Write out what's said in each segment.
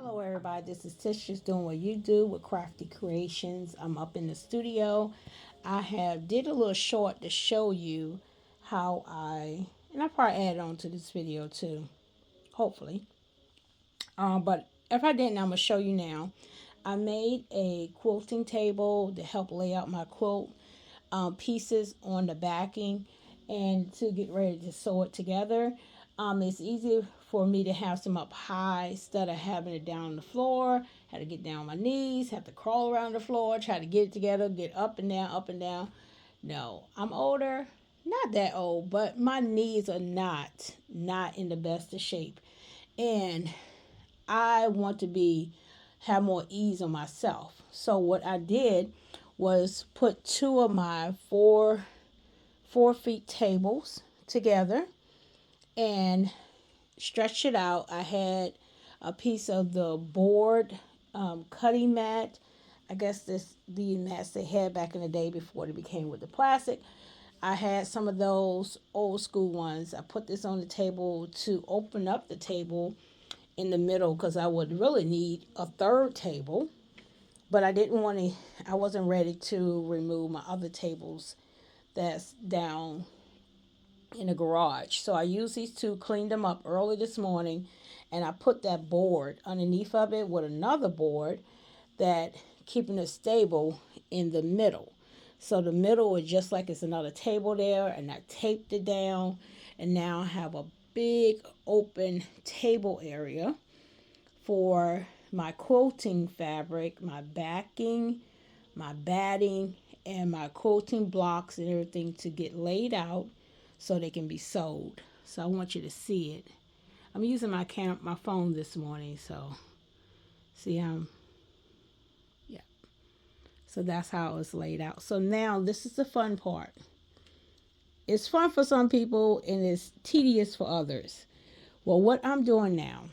Hello everybody, this is Tish just doing what you do with Crafty Creations. I'm up in the studio. I have did a little short to show you how and I probably add on to this video too, hopefully. But if I didn't, I'm gonna show you now. I made a quilting table to help lay out my quilt pieces on the backing and to get ready to sew it together. It's easy for me to have some up high instead of having it down on the floor. Had to get down on my knees, have to crawl around the floor, try to get it together, get up and down, up and down. No, I'm older, not that old, but my knees are not in the best of shape, and I want to be have more ease on myself. So what I did was put two of my 4 feet tables together and stretched it out. I had a piece of the board cutting mat. I guess this the mats they had back in the day before they became with the plastic. I had some of those old school ones. I put this on the table to open up the table in the middle because I would really need a third table, but I didn't want to. I wasn't ready to remove my other tables that's down in the garage. So I used these two, cleaned them up early this morning, and I put that board underneath of it with another board that keeping it stable in the middle. So the middle is just like it's another table there, and I taped it down, and now I have a big open table area for my quilting fabric, my backing, my batting, and my quilting blocks and everything to get laid out so they can be sold. So I want you to see it. I'm using my phone this morning, so see yeah. So that's how it's laid out. So now this is the fun part. It's fun for some people and it's tedious for others. Well, what I'm doing now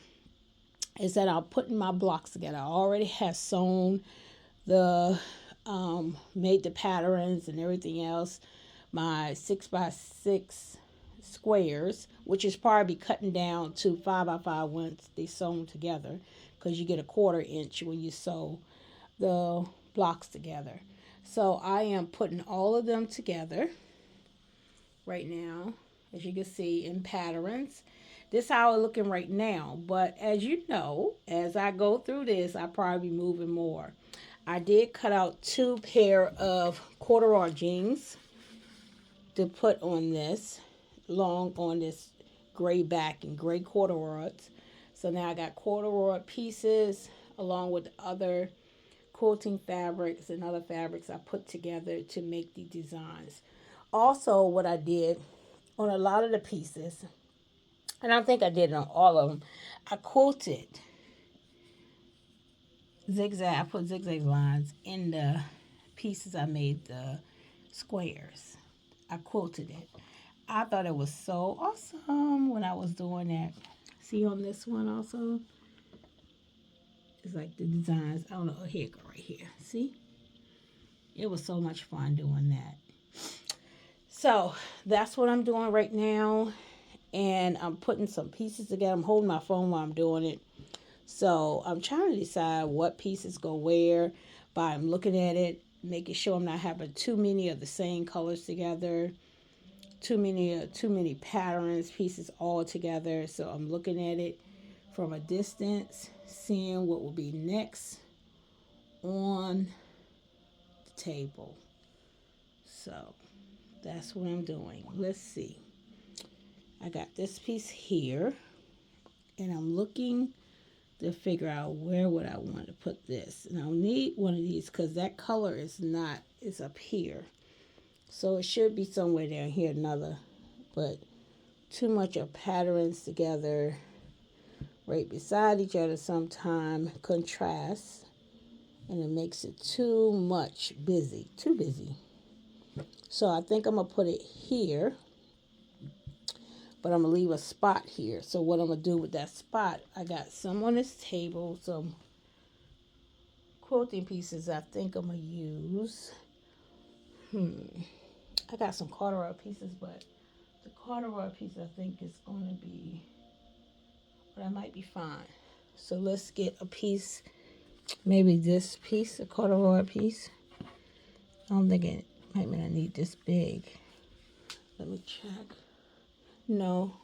is that I'm putting my blocks together. I already have sewn the made the patterns and everything else. My 6x6 squares, which is probably cutting down to 5x5 once they sewn together, because you get a 1/4 inch when you sew the blocks together. So I am putting all of them together right now, as you can see in patterns. This is how it's looking right now, but as you know, as I go through this, I probably be moving more. I did cut out 2 pair of corduroy jeans to put on this, long on this gray back and gray corduroys. So now I got corduroy pieces along with other quilting fabrics and other fabrics I put together to make the designs. Also, what I did on a lot of the pieces, and I think I did it on all of them, I quilted zigzag. I put zigzag lines in the pieces I made the squares. I quilted it. I thought it was so awesome when I was doing that. See on this one also? It's like the designs. I don't know. Here it go right here. See? It was so much fun doing that. So that's what I'm doing right now. And I'm putting some pieces together. I'm holding my phone while I'm doing it. So I'm trying to decide what pieces go where by I'm looking at it, making sure I'm not having too many of the same colors together, too many patterns, pieces all together. So I'm looking at it from a distance, seeing what will be next on the table. So that's what I'm doing. Let's see. I got this piece here, and I'm looking to figure out where would I want to put this. And I'll need one of these because that color is not, it's up here. So it should be somewhere down here, another, but too much of patterns together right beside each other sometime contrasts, and it makes it too much busy, too busy. So I think I'm going to put it here, but I'm going to leave a spot here. So what I'm going to do with that spot, I got some on this table, some quilting pieces I think I'm going to use. I got some corduroy pieces, but the corduroy piece I think is going to be, but I might be fine. So let's get a piece, maybe this piece, a corduroy piece. I don't think it might mean I need this big. Let me check. No,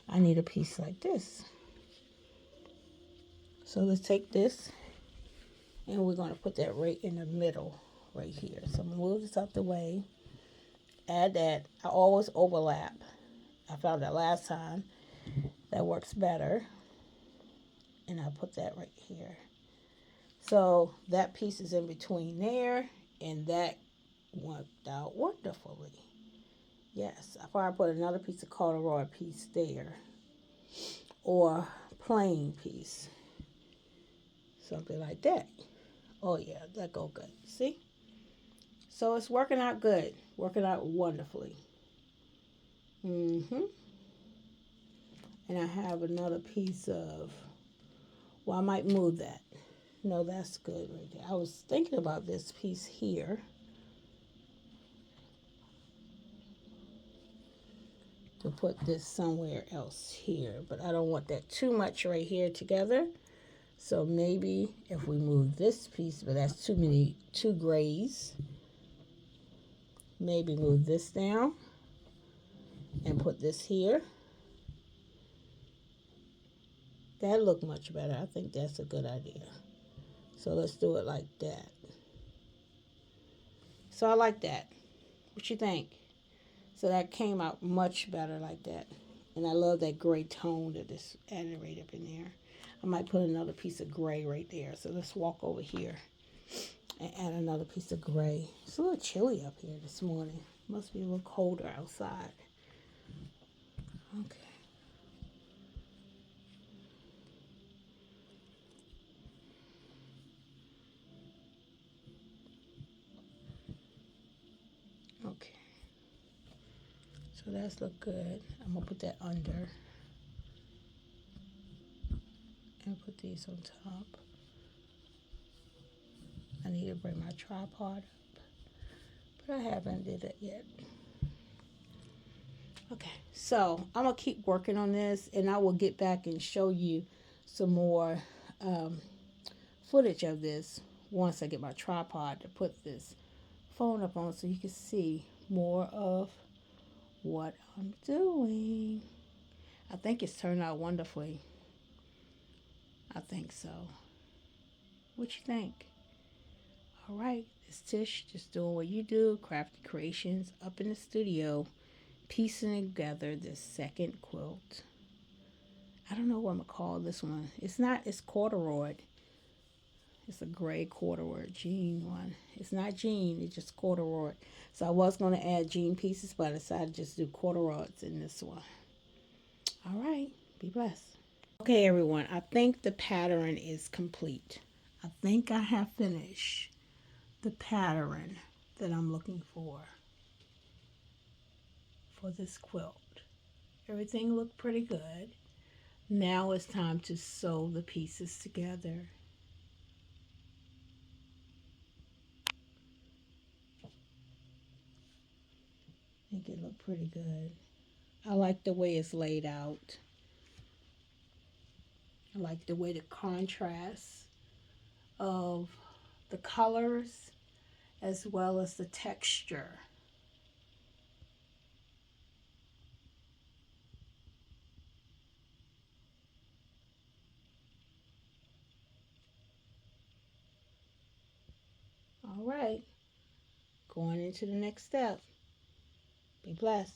I need a piece like this. So let's take this and we're going to put that right in the middle right here. So I'm going to move this out the way. Add that. I always overlap. I found that last time. That works better. And I'll put that right here. So that piece is in between there, and that worked out wonderfully. Yes, I probably put another piece of corduroy piece there, or plain piece, something like that. Oh yeah, that go good. See? So it's working out good, working out wonderfully. And I have another piece of. Well, I might move that. No, that's good right there. I was thinking about this piece here. To put this somewhere else here, but I don't want that too much right here together. So maybe if we move this piece, but that's two grays. Maybe move this down and put this here. That look much better. I think that's a good idea. So let's do it like that. So I like that. What you think? So that came out much better like that. And I love that gray tone that is added right up in there. I might put another piece of gray right there. So let's walk over here and add another piece of gray. It's a little chilly up here this morning. Must be a little colder outside. Okay. Okay. So that's look good. I'm going to put that under. And put these on top. I need to bring my tripod up. But I haven't did it yet. Okay, so I'm going to keep working on this, and I will get back and show you some more footage of this once I get my tripod to put this phone up on so you can see more of what I'm doing. I think it's turned out wonderfully. I think so. What you think? All right, it's Tish just doing what you do, Crafty Creations up in the studio, piecing together this second quilt. I don't know what I'm going to call this one. It's corduroy. It's a gray corduroy jean one. It's not jean, it's just corduroy. So I was going to add jean pieces, but I decided to just do corduroys in this one. All right, be blessed. Okay, everyone, I think the pattern is complete. I think I have finished the pattern that I'm looking for this quilt. Everything looked pretty good. Now it's time to sew the pieces together. I think it looked pretty good. I like the way it's laid out. I like the way the contrast of the colors as well as the texture. All right, going into the next step. Be blessed.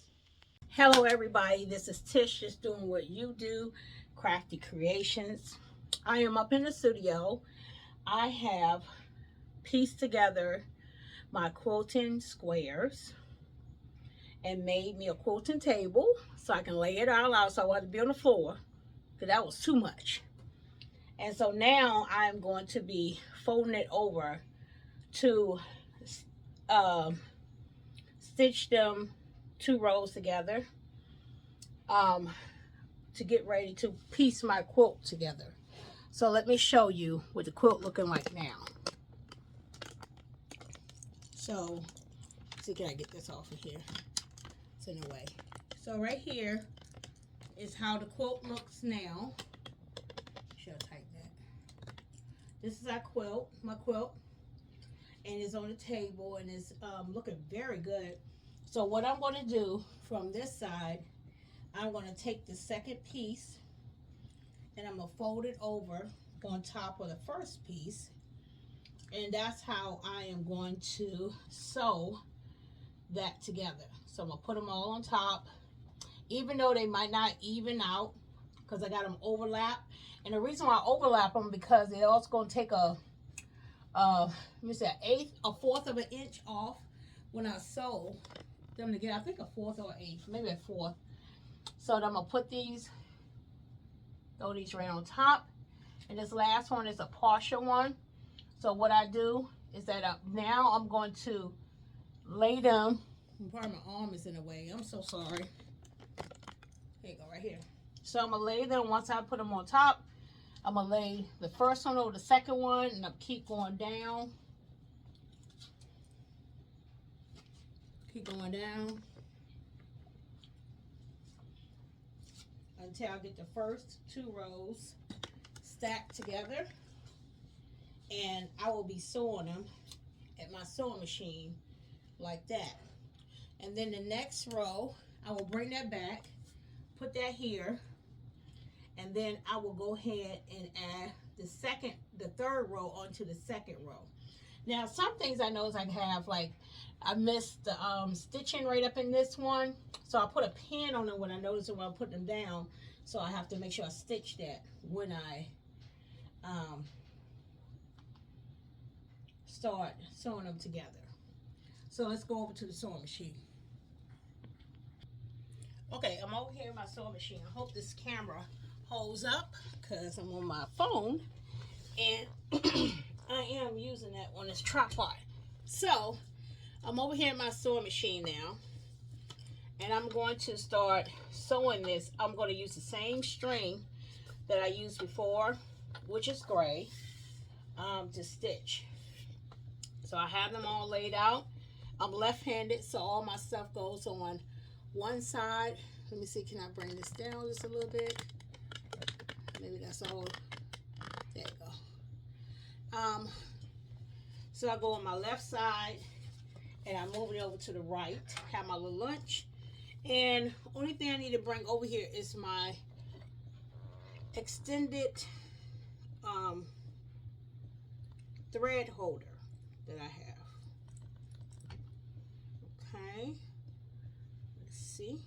Hello everybody, this is Tish just doing what you do, Crafty Creations. I am up in the studio. I have pieced together my quilting squares and made me a quilting table so I can lay it all out so I want to be on the floor because that was too much. And so now I'm going to be folding it over to stitch them 2 rows together to get ready to piece my quilt together. So let me show you what the quilt looking like now. So, see, can I get this off of here? It's in the way. So right here is how the quilt looks now. Should I tighten that? This is our quilt, my quilt, and it's on the table, and it's looking very good. So what I'm going to do from this side, I'm going to take the second piece and I'm going to fold it over on top of the first piece, and that's how I am going to sew that together. So I'm going to put them all on top, even though they might not even out because I got them overlap. And the reason why I overlap them because they're also going to take let me say a fourth of an inch off when I sew them together. I think a fourth or an eighth, maybe a fourth. So I'm gonna put these, throw these right on top, and this last one is a partial one. So what I do is that now I'm going to lay them. Pardon, my arm is in the way. I'm so sorry. Here you go, right here. So I'm gonna lay them once I put them on top. I'm going to lay the first one over the second one, and I'll keep going down. Keep going down until I get the first 2 rows stacked together. And I will be sewing them at my sewing machine like that. And then the next row, I will bring that back, put that here, and then I will go ahead and add the third row onto the second row. Now, some things I know is I have, like, I missed the stitching right up in this one. So I put a pin on it when I notice it when I put them down. So I have to make sure I stitch that when I start sewing them together. So let's go over to the sewing machine. Okay, I'm over here in my sewing machine. I hope this camera holds up because I'm on my phone and I am using that on this tripod. So I'm over here in my sewing machine now, and I'm going to start sewing this. I'm going to use the same string that I used before, which is gray, to stitch. So I have them all laid out. I'm left-handed, so all my stuff goes on one side. Let me see, can I bring this down just a little bit? Maybe that's all. There you go. So I go on my left side and I move it over to the right. Have my little lunch. And only thing I need to bring over here is my extended thread holder that I have. Okay. Let's see.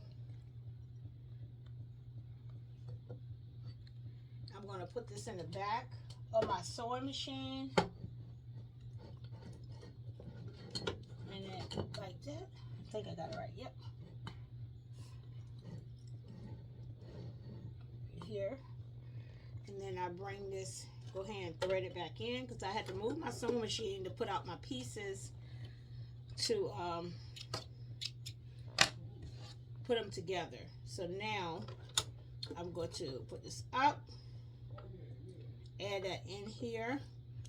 I'm going to put this in the back of my sewing machine. And then like that. I think I got it right. Yep. Here. And then I bring this, go ahead and thread it back in because I had to move my sewing machine to put out my pieces to put them together. So now I'm going to put this up. Add that in here.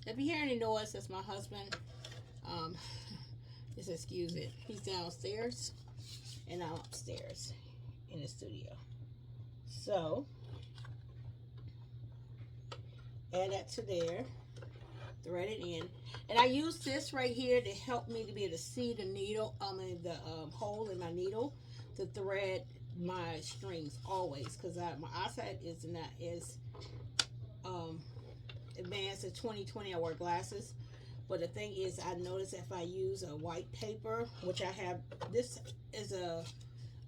If you hear any noise, that's my husband. Just excuse it. He's downstairs and I'm upstairs in the studio. So add that to there. Thread it in. And I use this right here to help me to be able to see the needle, the hole in my needle to thread my strings always, because my eyesight is not as advanced as 20/20. I wear glasses, but the thing is, I notice if I use a white paper, which I have, this is a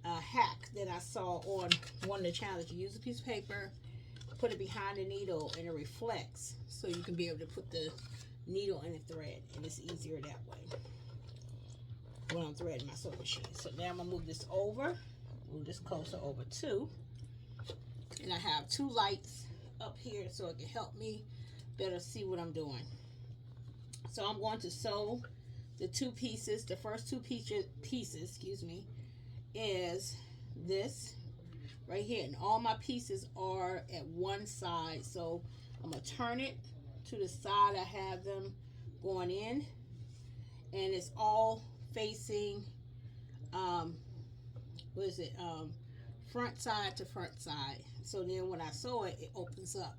hack that I saw on one of the channels. You use a piece of paper, put it behind the needle, and it reflects, so you can be able to put the needle in the thread, and it's easier that way when I'm threading my sewing machine. So now I'm gonna move this over, move this closer over too, and I have 2 lights up here so it can help me better see what I'm doing. So I'm going to sew the 2 pieces. The first 2 pieces, excuse me, is this right here, and all my pieces are at one side. So I'm gonna turn it to the side I have them going in, and it's all facing front side to front side. So then when I sew it, it opens up.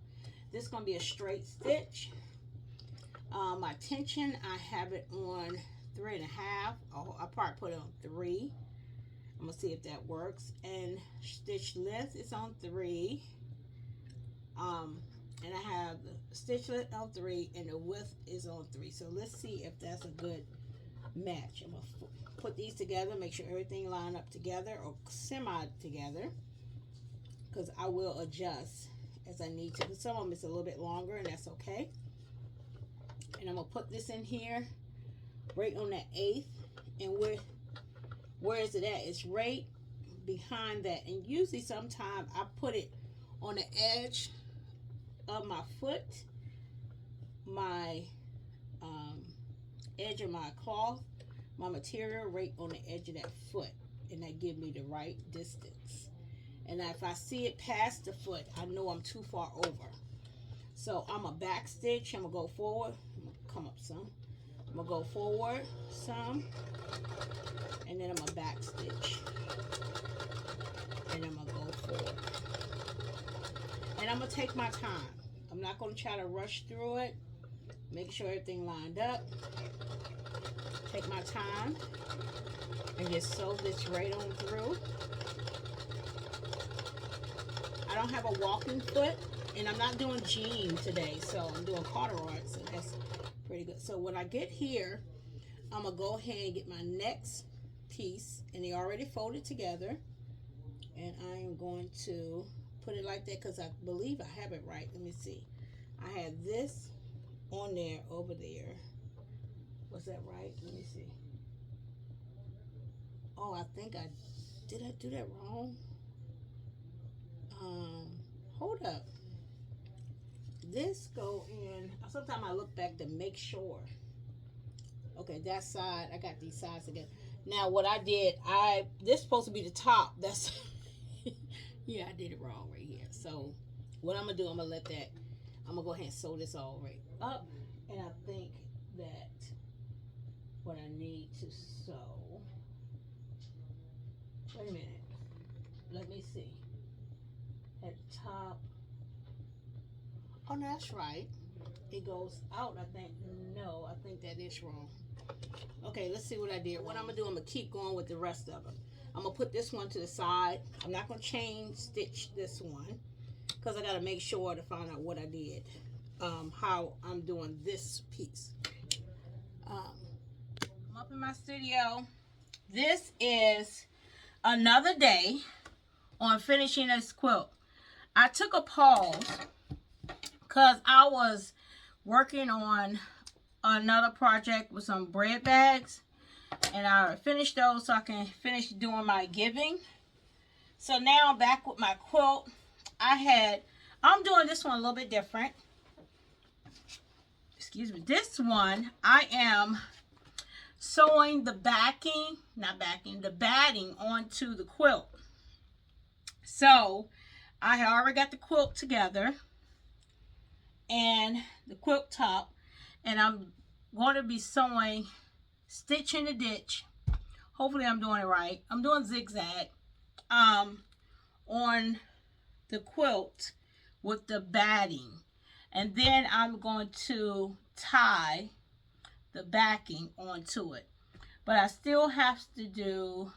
This is gonna be a straight stitch, My tension, I have it on 3.5. Oh, I'll probably put it on 3. I'm gonna see if that works. And stitch length is on 3. Um, and I have the stitch length on 3 and the width is on 3. So let's see if that's a good match. I'm gonna put these together, make sure everything line up together or semi together, because I will adjust as I need to. Because some of them is a little bit longer, and that's okay. And I'm gonna put this in here right on that 1/8, and where is it at? It's right behind that. And usually sometimes I put it on the edge of my foot, my edge of my cloth, my material right on the edge of that foot, and that give me the right distance. And if I see it past the foot, I know I'm too far over. So I'm a back stitch. I'm gonna go forward. I'm gonna come up some. I'm gonna go forward some, and then I'm gonna back stitch, and I'm gonna go forward. And I'm gonna take my time. I'm not gonna try to rush through it. Make sure everything lined up. Take my time and just sew this right on through. I don't have a walking foot, and I'm not doing jean today, so I'm doing corduroy, so that's pretty good. So when I get here, I'm gonna go ahead and get my next piece, and they already folded together, and I am going to put it like that because I believe I have it right. Let me see. I have this on there over there. Was that right? Let me see. Oh, I think I did. I do that wrong? Hold up. This go in. Sometimes I look back to make sure. Okay, that side. I got these sides again. Now what I did, this supposed to be the top. That's yeah, I did it wrong right here. So what I'm gonna do, I'm gonna let that. I'm gonna go ahead and sew this all right up, and I think that what I need to sew. Wait a minute. Let me see. At the top. Oh, no, that's right. It goes out, I think. No, I think that is wrong. Okay, let's see what I did. What I'm going to do, I'm going to keep going with the rest of them. I'm going to put this one to the side. I'm not going to chain stitch this one because I got to make sure to find out what I did. How I'm doing this piece. I'm up in my studio. This is another day on finishing this quilt. I took a pause because I was working on another project with some bread bags, and I finished those so I can finish doing my giving. So now I'm back with my quilt. I'm doing this one a little bit different. Excuse me. This one, I am sewing the the batting onto the quilt. So I have already got the quilt together and the quilt top, and I'm going to be sewing stitch in the ditch. Hopefully I'm doing it right. I'm doing zigzag on the quilt with the batting, and then I'm going to tie the backing onto it. But I still have to do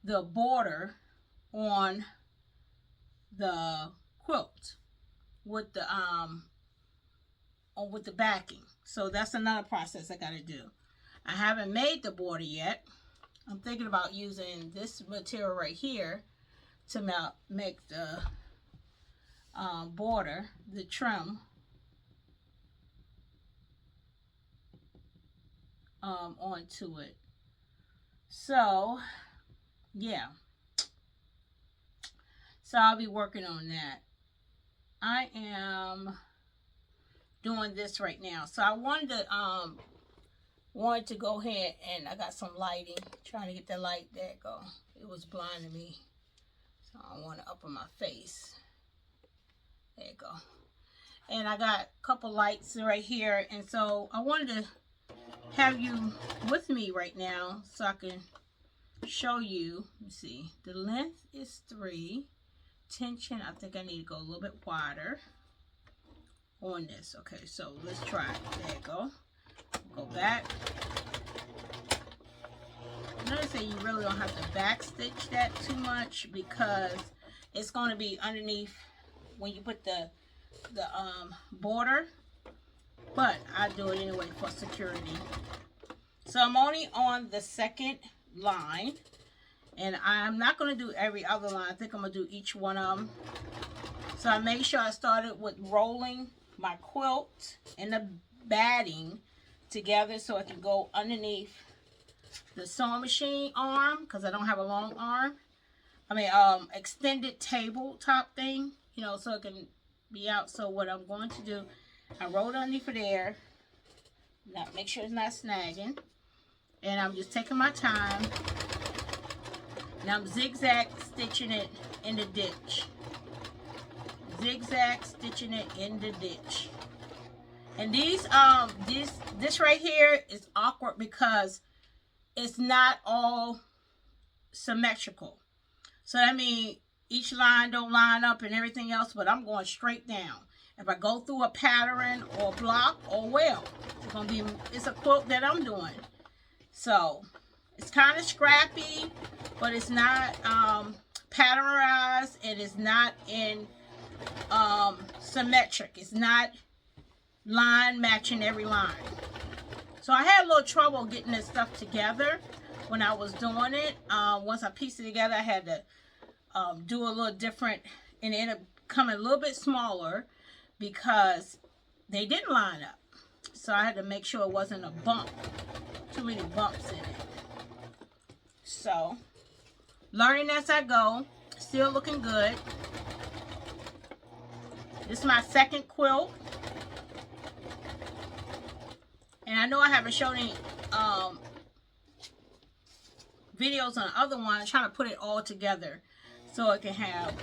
the border on the quilt with the backing. So that's another process I got to do. I haven't made the border yet. I'm thinking about using this material right here to make the border, the trim onto it. So yeah, so I'll be working on that. I am doing this right now. So I wanted to go ahead, and I got some lighting, trying to get the light. There it go. It was blinding me, so I want to up on my face. There you go. And I got a couple lights right here, and so I wanted to have you with me right now so I can show you. Let's see, the length is 3. Tension, I think I need to go a little bit wider on this. Okay, so let's try it. There you go. Go back. Notice that you really don't have to back stitch that too much because it's going to be underneath when you put the border, but I do it anyway for security. So I'm only on the second line, and I'm not going to do every other line. I think I'm going to do each one of them. So I made sure I started with rolling my quilt and the batting together so it can go underneath the sewing machine arm, because I don't have a long arm. I mean, extended tabletop thing, you know, so it can be out. So what I'm going to do, I rolled underneath of there. Now make sure it's not snagging. And I'm just taking my time. Now I'm zigzag stitching it in the ditch. Zigzag stitching it in the ditch. And these, this right here is awkward because it's not all symmetrical. So that means each line don't line up and everything else, but I'm going straight down. If I go through a pattern or block, oh well, it's a quilt that I'm doing. So it's kind of scrappy, but it's not patternized, and it's not in symmetric. It's not line matching every line. So I had a little trouble getting this stuff together when I was doing it. Once I pieced it together, I had to do a little different, and it ended up coming a little bit smaller because they didn't line up. So I had to make sure it wasn't a bump, too many bumps in it. So, learning as I go, still looking good. This is my second quilt. And I know I haven't shown any videos on the other one. I'm trying to put it all together so it can have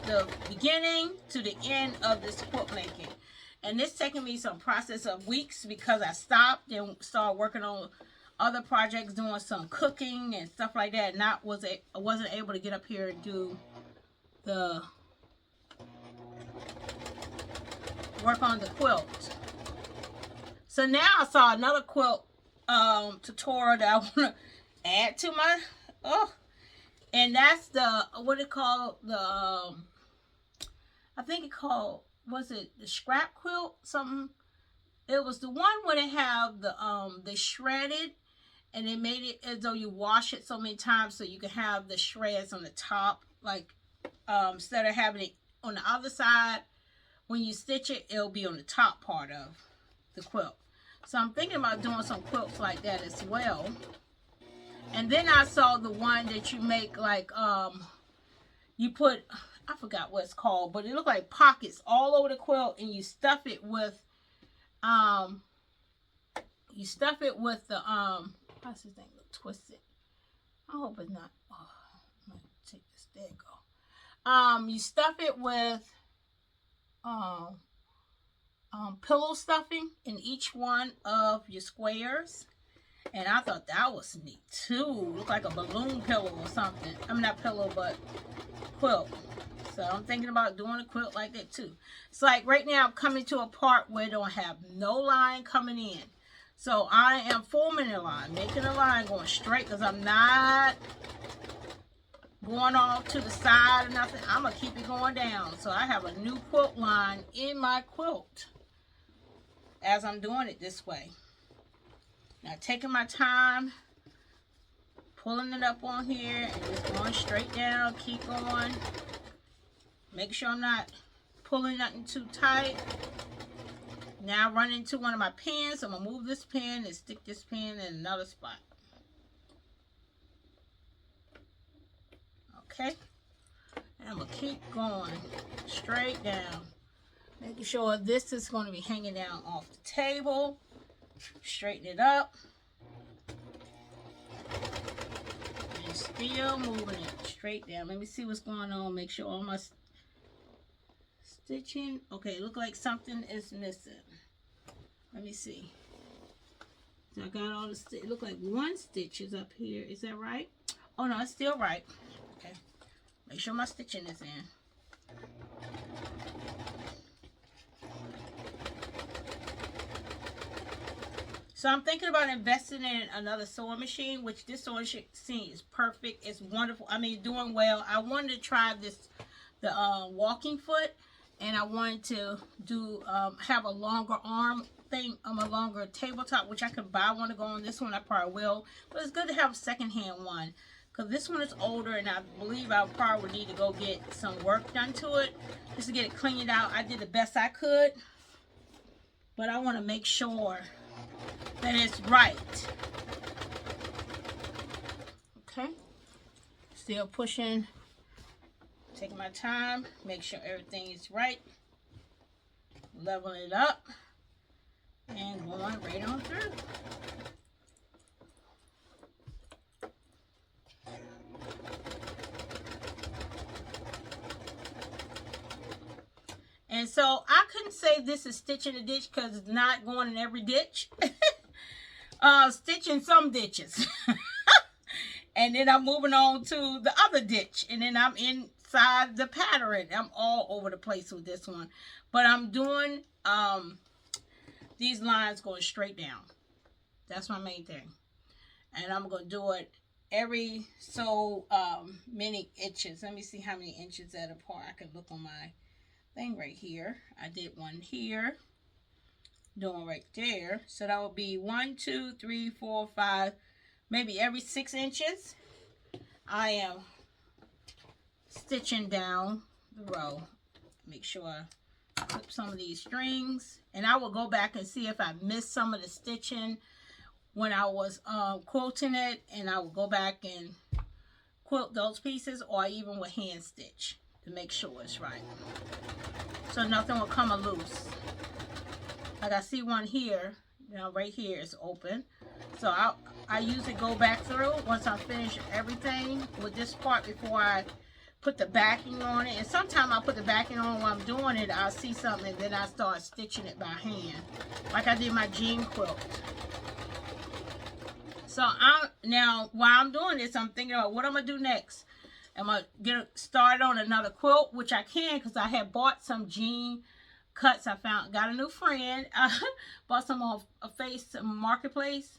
the beginning to the end of this quilt making. And this taking me some process of weeks because I stopped and started working on other projects, doing some cooking and stuff like that. And I wasn't able to get up here and do the work on the quilt. So now I saw another quilt tutorial that I want to add to my, and that's the, what it called, the, I think it called, was it the scrap quilt, something? It was the one where they have the, they shredded, and they made it as though you wash it so many times so you can have the shreds on the top, like, instead of having it on the other side, when you stitch it, it'll be on the top part of the quilt. So I'm thinking about doing some quilts like that as well. And then I saw the one that you make like, you put, I forgot what it's called, but it looked like pockets all over the quilt, and you stuff it with, the, what's this thing, look twisted. I hope it's not, I'm gonna take this, there you go. You stuff it with, pillow stuffing in each one of your squares, and I thought that was neat too. Looked like a balloon pillow or something. I mean, not pillow, but quilt. So I'm thinking about doing a quilt like that too. It's like right now I'm coming to a part where I don't have no line coming in, so I am forming a line, making a line going straight, because I'm not going off to the side or nothing. I'm gonna keep it going down, so I have a new quilt line in my quilt as I'm doing it this way. Now taking my time, pulling it up on here, and just going straight down, keep going. Make sure I'm not pulling nothing too tight. Now I run into one of my pins, so I'm gonna move this pin and stick this pin in another spot. Okay, and I'm gonna keep going straight down, making sure this is going to be hanging down off the table. Straighten it up, and still moving it straight down. Let me see what's going on. Make sure all my stitching, okay, look like something is missing. Let me see. So I got all the look like one stitch is up here. Is that right? Oh no, it's still right. Okay, make sure my stitching is in. So I'm thinking about investing in another sewing machine, which this sewing machine is perfect. It's wonderful. I mean, doing well. I wanted to try the walking foot, and I wanted to do have a longer arm thing, a longer tabletop, which I could buy one to go on. This one I probably will, but it's good to have a secondhand one because this one is older, and I believe I probably would need to go get some work done to it just to get it cleaned out. I did the best I could, but I want to make sure that it's right. Okay, still pushing, taking my time, make sure everything is right, leveling it up, and going right on through. And so I couldn't say this is stitching a ditch because it's not going in every ditch. Stitching some ditches. And then I'm moving on to the other ditch. And then I'm inside the pattern. I'm all over the place with this one. But I'm doing these lines going straight down. That's my main thing. And I'm going to do it every so many inches. Let me see how many inches that apart. I can look on my thing right here. I did one here, doing right there. So that would be 1, 2, 3, 4, 5, maybe every 6 inches. I am stitching down the row. Make sure I clip some of these strings, and I will go back and see if I missed some of the stitching when I was quilting it, and I will go back and quilt those pieces, or I even will hand stitch to make sure it's right, so nothing will come loose. Like I see one here, you know, right here is open, so I usually go back through once I finish everything with this part before I put the backing on it. And sometimes I put the backing on while I'm doing it. I'll see something and then I start stitching it by hand, like I did my jean quilt. So now while I'm doing this, I'm thinking about what I'm gonna do next. I'm gonna get started on another quilt, which I can because I had bought some jean cuts. I got a new friend, bought some on a Facebook Marketplace,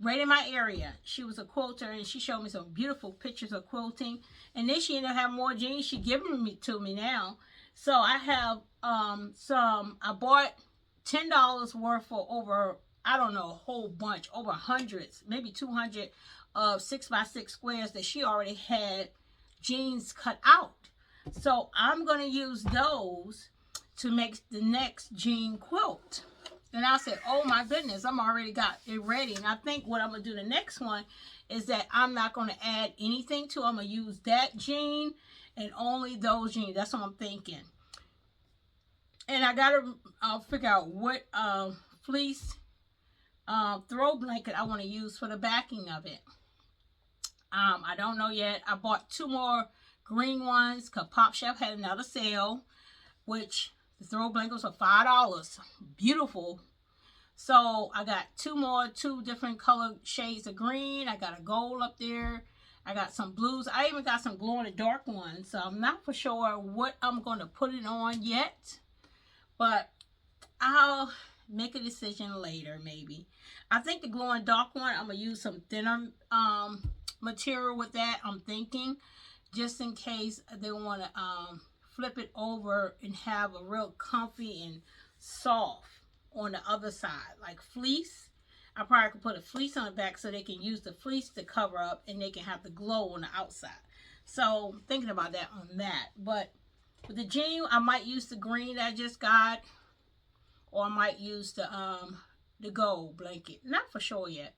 right in my area. She was a quilter, and she showed me some beautiful pictures of quilting. And then she ended up having more jeans. She giving me to me now. So I have I bought $10 worth for over, I don't know, a whole bunch, over hundreds, maybe 200 of 6x6 squares that she already had jeans cut out. So I'm going to use those to make the next jean quilt. And I said, oh my goodness, I'm already got it ready. And I think what I'm going to do the next one is that I'm not going to add anything to it. I'm going to use that jean and only those jeans. That's what I'm thinking. And I got to figure out what fleece throw blanket I want to use for the backing of it. I don't know yet. I bought 2 more green ones because Pop Chef had another sale, which the throw blankets are $5. Beautiful. So I got 2 more, 2 different color shades of green. I got a gold up there. I got some blues. I even got some glow in the dark ones. So I'm not for sure what I'm going to put it on yet, but I'll make a decision later maybe. I think the glow in the dark one, I'm going to use some thinner material with that, I'm thinking, just in case they want to flip it over and have a real comfy and soft on the other side, like fleece. I probably could put a fleece on the back so they can use the fleece to cover up and they can have the glow on the outside. So thinking about that on that. But with the jean, I might use the green that I just got, or I might use the gold blanket. Not for sure yet.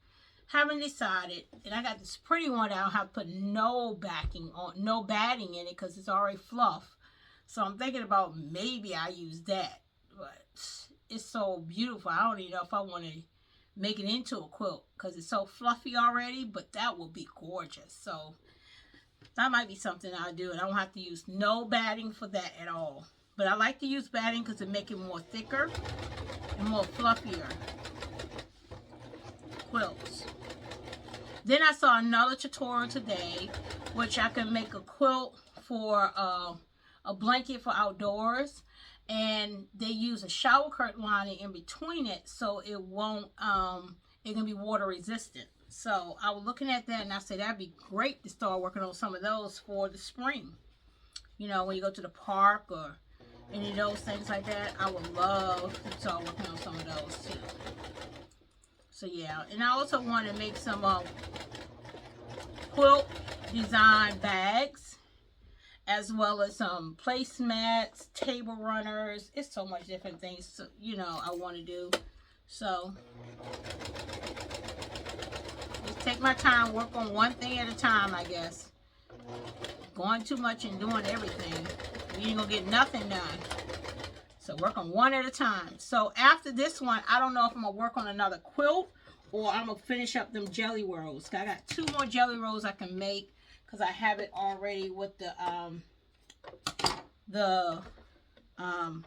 Haven't decided. And I got this pretty one that I don't have to put no backing on, no batting in it because it's already fluff. So I'm thinking about maybe I use that. But it's so beautiful. I don't even know if I want to make it into a quilt because it's so fluffy already. But that will be gorgeous. So that might be something I'll do. And I don't have to use no batting for that at all. But I like to use batting because it makes it more thicker and more fluffier quilts. Then I saw another tutorial today, which I can make a quilt for a blanket for outdoors. and they use a shower curtain lining in between it so it won't it can be water resistant. So I was looking at that and I said that'd be great to start working on some of those for the spring. You know, when you go to the park or any of those things like that, I would love to start working on some of those too. So yeah, and I also want to make some quilt design bags, as well as some placemats, table runners. It's so much different things, you know, I want to do. So just take my time, work on one thing at a time, I guess. Going too much and doing everything, you ain't gonna get nothing done. So work on one at a time. So after this one, I don't know if I'm gonna work on another quilt or I'm gonna finish up them jelly rolls. I got 2 more jelly rolls I can make because I have it already with the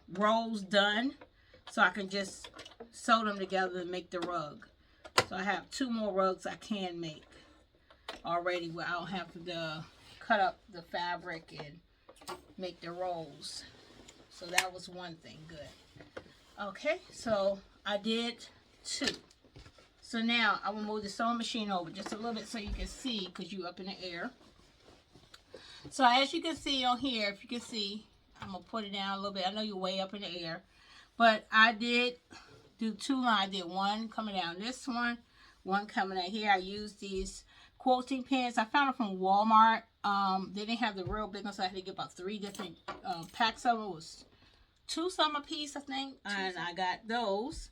rolls done. So I can just sew them together and make the rug. So I have 2 more rugs I can make already where I don't have to cut up the fabric and make the rolls. So that was one thing good. Okay, so I did 2. So now I will move the sewing machine over just a little bit so you can see, because you're up in the air. So as you can see on here, if you can see, I'm going to put it down a little bit. I know you're way up in the air. But I did do 2 lines. I did one coming down this one coming out here. I used these quilting pins. I found them from Walmart. They didn't have the real big ones, so I had to get about 3 different packs of them. It was 2 some a piece, I think. And I got those.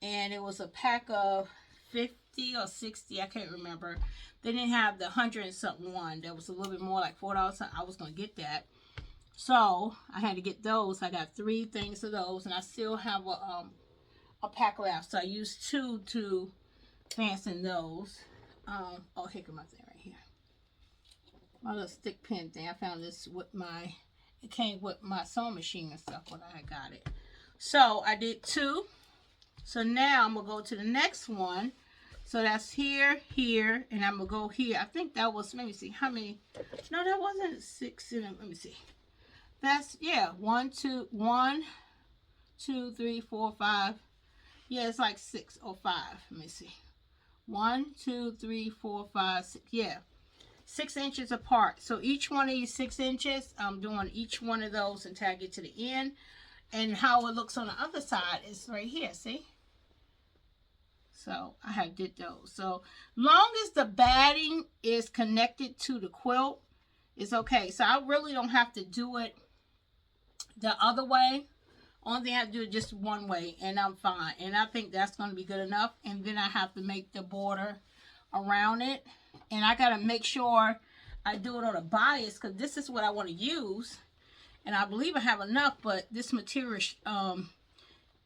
And it was a pack of 50 or 60, I can't remember. They didn't have the 100 and something one. That was a little bit more, like $4. I was going to get that. So I had to get those. I got 3 things of those, and I still have a pack left. So I used 2 to fasten those. Oh, here comes my thing right here. My little stick pin thing. I found this with my, it came with my sewing machine and stuff when I got it. So I did 2. So now I'm going to go to the next one. So that's here, here, and I'm going to go here. I think that was, let me see, how many? No, that wasn't 6 in them. Let me see. That's, yeah, 1, 2, 3, 4, 5. Yeah, it's like 6 or 5. Let me see. 1, 2, 3, 4, 5, 6. Yeah, 6 inches apart. So each one of these 6 inches, I'm doing each one of those until I get to the end. And how it looks on the other side is right here, see? So I have did those. So long as the batting is connected to the quilt, it's okay. So I really don't have to do it the other way. Only thing I have to do is just one way, and I'm fine. And I think that's going to be good enough. And then I have to make the border around it. And I got to make sure I do it on a bias, because this is what I want to use. And I believe I have enough, but this material,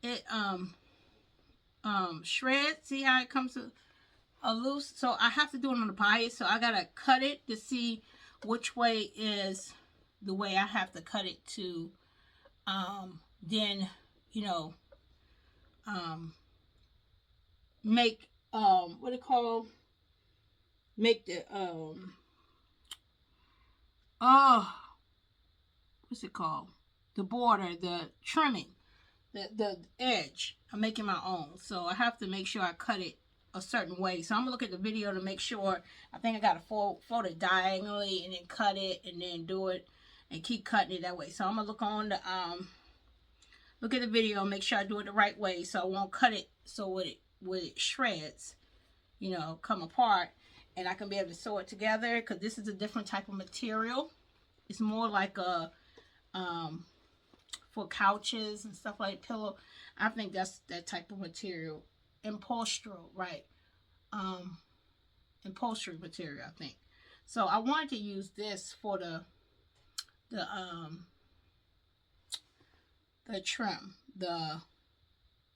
it shreds. See how it comes to a loose? So I have to do it on the bias. So I got to cut it to see which way is the way I have to cut it to, then, you know, make, what do you call, make the, what's it called? The border, the trimming, the edge. I'm making my own. So I have to make sure I cut it a certain way. So I'm going to look at the video to make sure. I think I got to fold it diagonally and then cut it and then do it and keep cutting it that way. So I'm going to look on the, look at the video and make sure I do it the right way so I won't cut it so when it shreds, you know, come apart, and I can be able to sew it together, because this is a different type of material. It's more like a, for couches and stuff like pillow. I think that's that type of material. Upholstery, right? Upholstery material, I think. So I wanted to use this for the trim.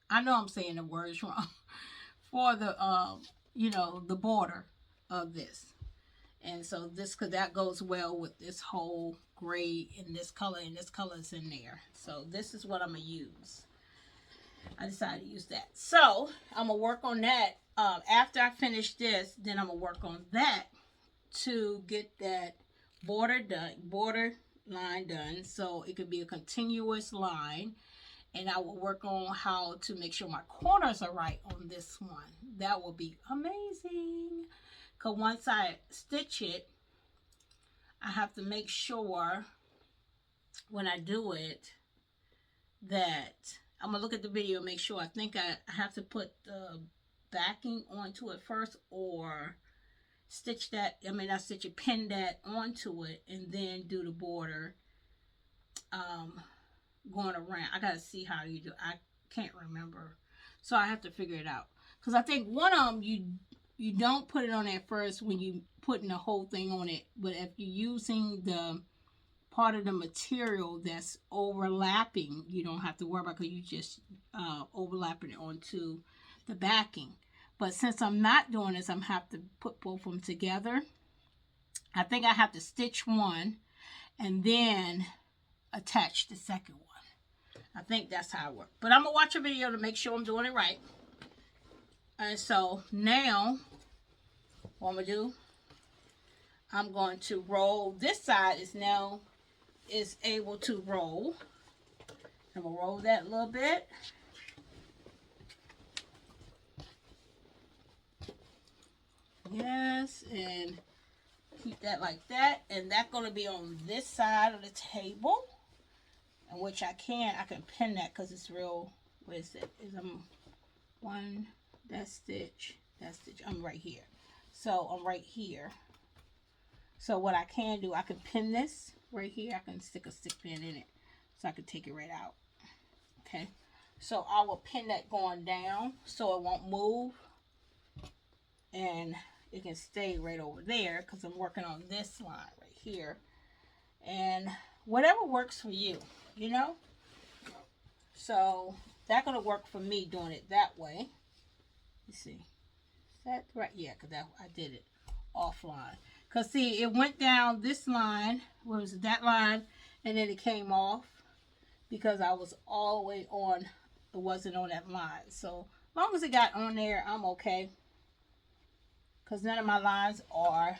I know I'm saying the words wrong. For the you know, the border of this. And so this, because that goes well with this whole gray and this color is in there. So this is what I'm going to use. I decided to use that. So I'm going to work on that. After I finish this, then I'm going to work on that to get that border done. Border line done, so it could be a continuous line. And I will work on how to make sure my corners are right on this one. That will be amazing. Because once I stitch it, I have to make sure when I do it that I'm going to look at the video and make sure. I think I have to put the backing onto it first, or stitch that, I mean not stitch it, pin that onto it, and then do the border going around. I gotta see how you do. I can't remember, so I have to figure it out. Because I think one of them you don't put it on at first when you putting the whole thing on it, but if you're using the part of the material that's overlapping, you don't have to worry about, because you just overlapping it onto the backing. But since I'm not doing this, I'm have to put both of them together. I think I have to stitch one and then attach the second one. I think that's how it works. But I'm going to watch a video to make sure I'm doing it right. And so now, what I'm going to do, I'm going to roll. This side is able to roll. I'm going to roll that a little bit. Yes, and keep that like that. And that's going to be on this side of the table. And which I can pin that because it's real. What is it? Is one, that stitch. I'm right here. So I'm right here. So what I can do, I can pin this right here. I can stick a stick pin in it so I can take it right out. Okay. So I will pin that going down so it won't move. And it can stay right over there because I'm working on this line right here. And whatever works for you, you know. So that's going to work for me doing it that way. Let's see. Is that right? Yeah, because I did it offline. Because see, it went down this line. What was it? That line. And then it came off because I was all the way on. It wasn't on that line. So as long as it got on there, I'm okay. Because none of my lines are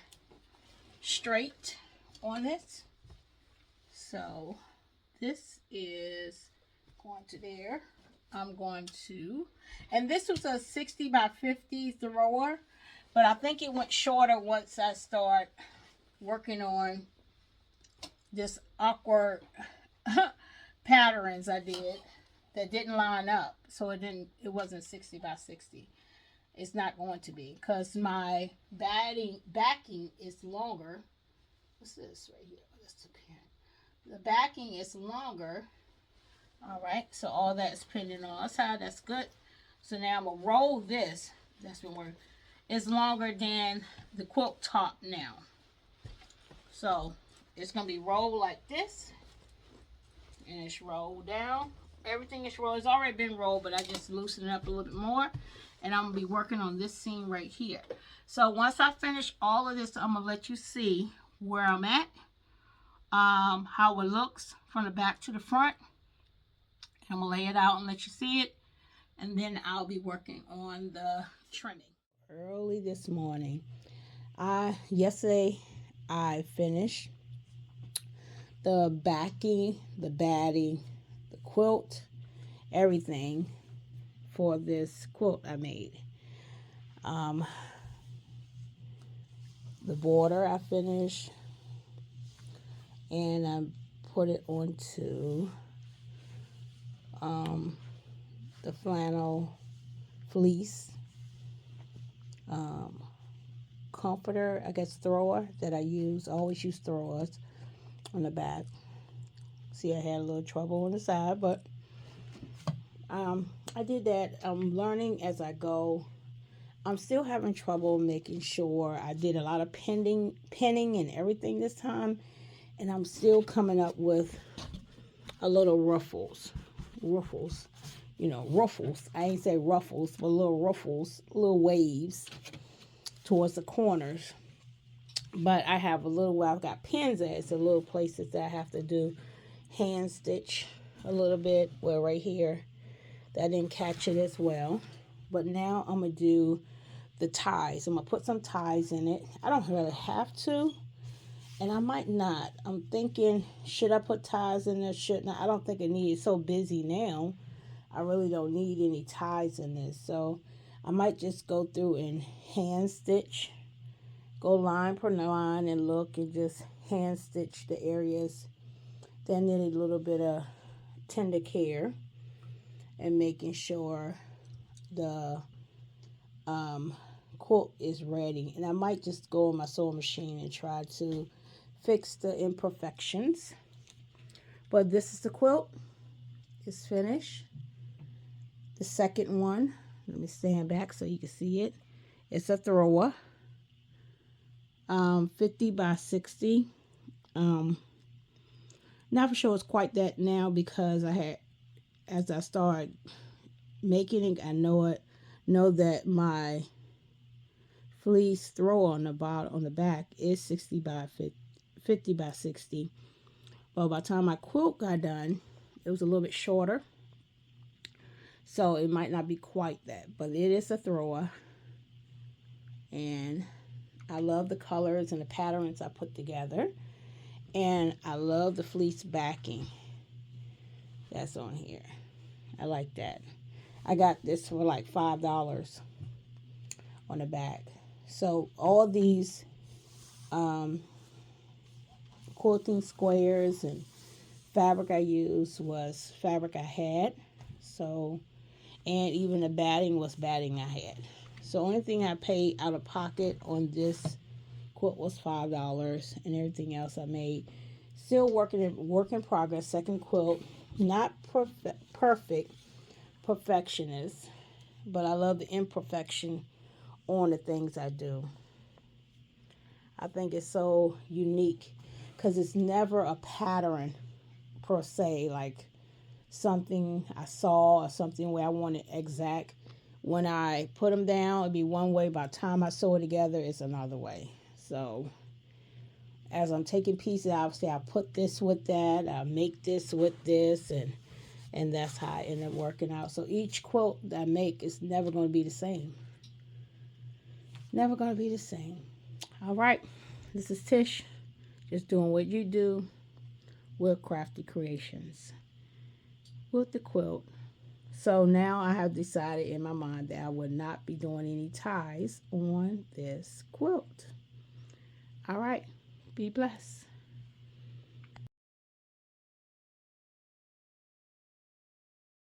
straight on this. So this is going to there. I'm going to, and this was a 60 by 50 thrower, but I think it went shorter once I start working on this awkward patterns I did that didn't line up. So it wasn't 60 by 60. It's not going to be because my backing is longer. What's this right here? That's the pin. The backing is longer. All right, so all that's pinned on our side. That's good. So now I'm gonna roll this. That's been working. It's longer than the quilt top now. So it's gonna be rolled like this, and it's rolled down. Everything is rolled. It's already been rolled, but I just loosened it up a little bit more. And I'm going to be working on this seam right here. So once I finish all of this, I'm going to let you see where I'm at. How it looks from the back to the front. And I'm going to lay it out and let you see it. And then I'll be working on the trimming. Early this morning. Yesterday I finished the backing, the batting, the quilt, everything for this quilt I made. The border I finished, and I put it onto the flannel fleece comforter, I guess thrower that I use. I always use throwers on the back. See, I had a little trouble on the side, but I did that. I'm learning as I go. I'm still having trouble making sure. I did a lot of pinning and everything this time, and I'm still coming up with a little ruffles, you know, ruffles. I ain't say ruffles, but little ruffles, little waves towards the corners. But I have a little where I've got pins at. It's a little places that I have to do hand stitch a little bit. Well, right here, that didn't catch it as well. But now I'm going to do the ties. I'm going to put some ties in it. I don't really have to. And I might not. I'm thinking, should I put ties in there? Shouldn't I? I don't think I need it. It's so busy now. I really don't need any ties in this. So I might just go through and hand stitch, go line per line and look and just hand stitch the areas that need a little bit of tender care and making sure the um, quilt is ready. And I might just go on my sewing machine and try to fix the imperfections. But this is the quilt. It's finished. The second one, let me stand back so you can see it. It's a thrower, 50 by 60. Um, Not for sure it's quite that now because as I started making it, know that my fleece throw on the bottom, on the back is 60 by 50 by 60. But by the time my quilt got done, it was a little bit shorter. So it might not be quite that, but it is a thrower. And I love the colors and the patterns I put together. And I love the fleece backing that's on here. I like that. I got this for like $5 on the back. So all these um, quilting squares and fabric I used was fabric I had. So, and even the batting was batting I had. So only thing I paid out of pocket on this quilt was $5, and everything else I made. Still work in progress. Second quilt, not perfect perfectionist, but I love the imperfection on the things I do. I think it's so unique because it's never a pattern per se, like something I saw or something where I wanted exact. When I put them down, it'd be one way. By the time I sew it together, it's another way. So as I'm taking pieces, obviously I put this with that, I make this with this, and that's how I end up working out. So each quilt that I make is never going to be the same. Never going to be the same. All right, this is Tish, just doing what you do with Crafty Creations with the quilt. So now I have decided in my mind that I would not be doing any ties on this quilt. All right, be blessed.